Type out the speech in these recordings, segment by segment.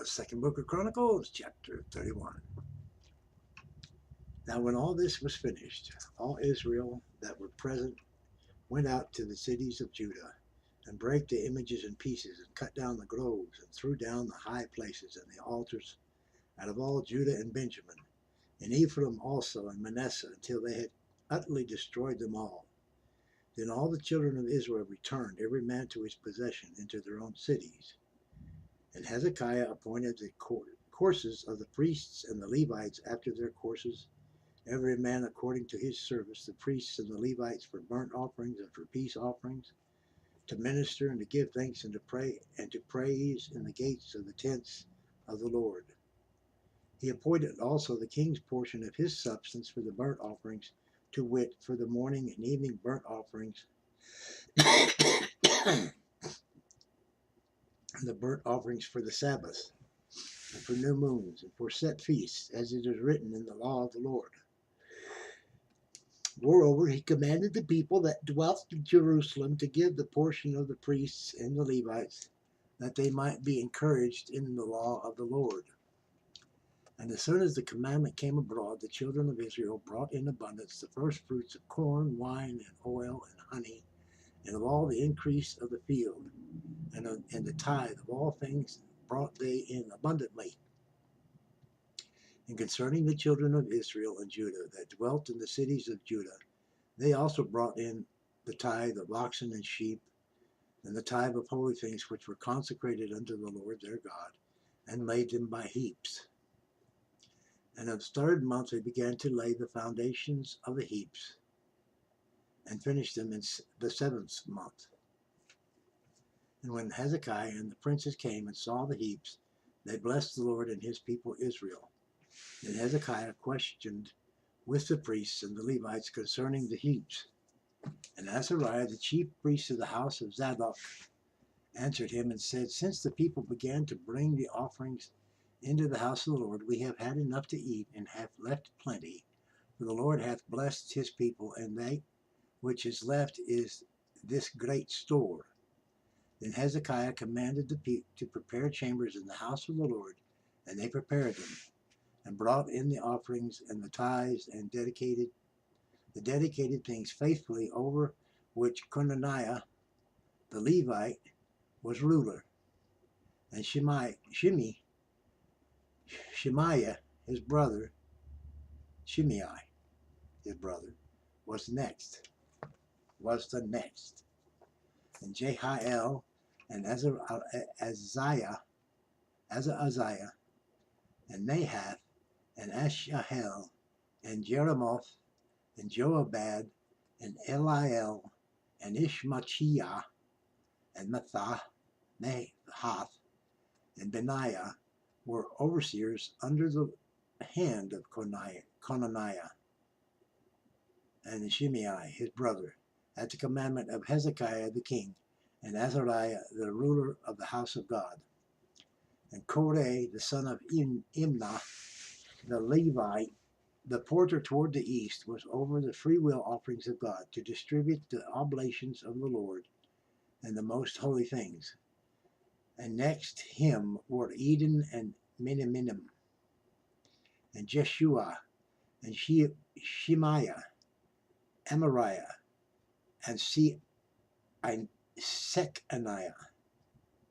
Second book of Chronicles, chapter 31. Now when all this was finished, all Israel that were present went out to the cities of Judah, and brake the images in pieces, and cut down the groves, and threw down the high places and the altars out of all Judah and Benjamin, and Ephraim also, and Manasseh, until they had utterly destroyed them all. Then all the children of Israel returned, every man to his possession, into their own cities. And Hezekiah appointed the courses of the priests and the Levites after their courses, every man according to his service, the priests and the Levites for burnt offerings and for peace offerings, to minister and to give thanks and to pray and to praise in the gates of the tents of the Lord. He appointed also the king's portion of his substance for the burnt offerings, to wit, for the morning and evening burnt offerings, and the burnt offerings for the Sabbath, and for new moons, and for set feasts, as it is written in the law of the Lord. Moreover, he commanded the people that dwelt in Jerusalem to give the portion of the priests and the Levites, that they might be encouraged in the law of the Lord. And as soon as the commandment came abroad, the children of Israel brought in abundance the first fruits of corn, wine, and oil, and honey, and of all the increase of the field, and the tithe of all things brought they in abundantly. And concerning the children of Israel and Judah that dwelt in the cities of Judah, they also brought in the tithe of oxen and sheep, and the tithe of holy things which were consecrated unto the Lord their God, and laid them by heaps. And in the third month they began to lay the foundations of the heaps, and finished them in the seventh month. And when Hezekiah and the princes came and saw the heaps, they blessed the Lord and his people Israel. And Hezekiah questioned with the priests and the Levites concerning the heaps. And Azariah, the chief priest of the house of Zadok, answered him and said, Since the people began to bring the offerings into the house of the Lord, we have had enough to eat, and have left plenty. For the Lord hath blessed his people, and that which is left is this great store. Then Hezekiah commanded the people to prepare chambers in the house of the Lord, and they prepared them, and brought in the offerings and the tithes, and dedicated things faithfully, over which Conaniah the Levite was ruler, and Shemaiah his brother, was the next, and Jehiel and Azariah, and Nahath, and Ashahel, and Jeremoth, and Joabad, and Eliel, and Ishmachiah, and Nahath, and Benaiah were overseers under the hand of Conaniah, and Shimei his brother, at the commandment of Hezekiah the king, and Azariah the ruler of the house of God. And Korah the son of Imnah the Levite, the porter toward the east, was over the freewill offerings of God, to distribute the oblations of the Lord and the most holy things. And next him were Eden and Miniminim, and Jeshua, and Shemaiah, Amariah, and Sekaniah,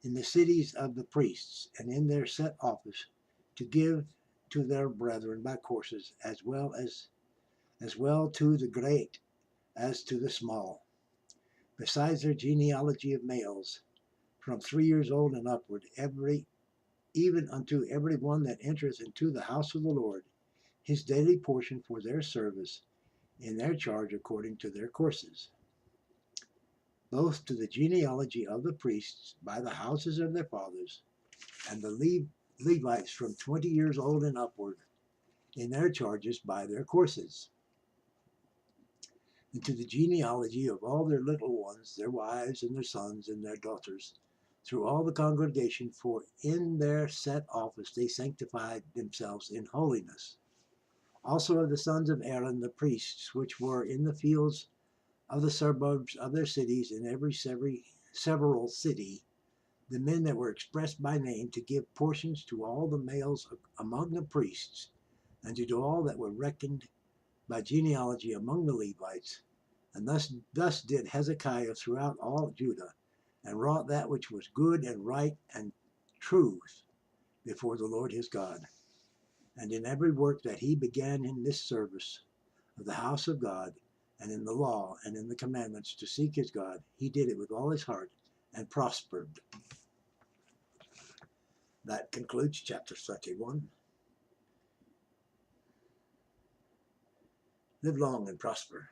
in the cities of the priests, and in their set office, to give to their brethren by courses, as well to the great as to the small, besides their genealogy of males, from 3 years old and upward, even unto every one that entereth into the house of the Lord, his daily portion for their service, in their charge according to their courses, both to the genealogy of the priests by the houses of their fathers, and the Levites from 20 years old and upward, in their charges by their courses, and to the genealogy of all their little ones, their wives, and their sons, and their daughters, through all the congregation, for in their set office they sanctified themselves in holiness. Also of the sons of Aaron the priests, which were in the fields of the suburbs of their cities, in every several city, the men that were expressed by name, to give portions to all the males among the priests, and to do all that were reckoned by genealogy among the Levites. And thus did Hezekiah throughout all Judah, and wrought that which was good and right and truth before the Lord his God. And in every work that he began in this service of the house of God, and in the law, and in the commandments to seek his God, he did it with all his heart, and prospered. That concludes chapter 31. Live long and prosper.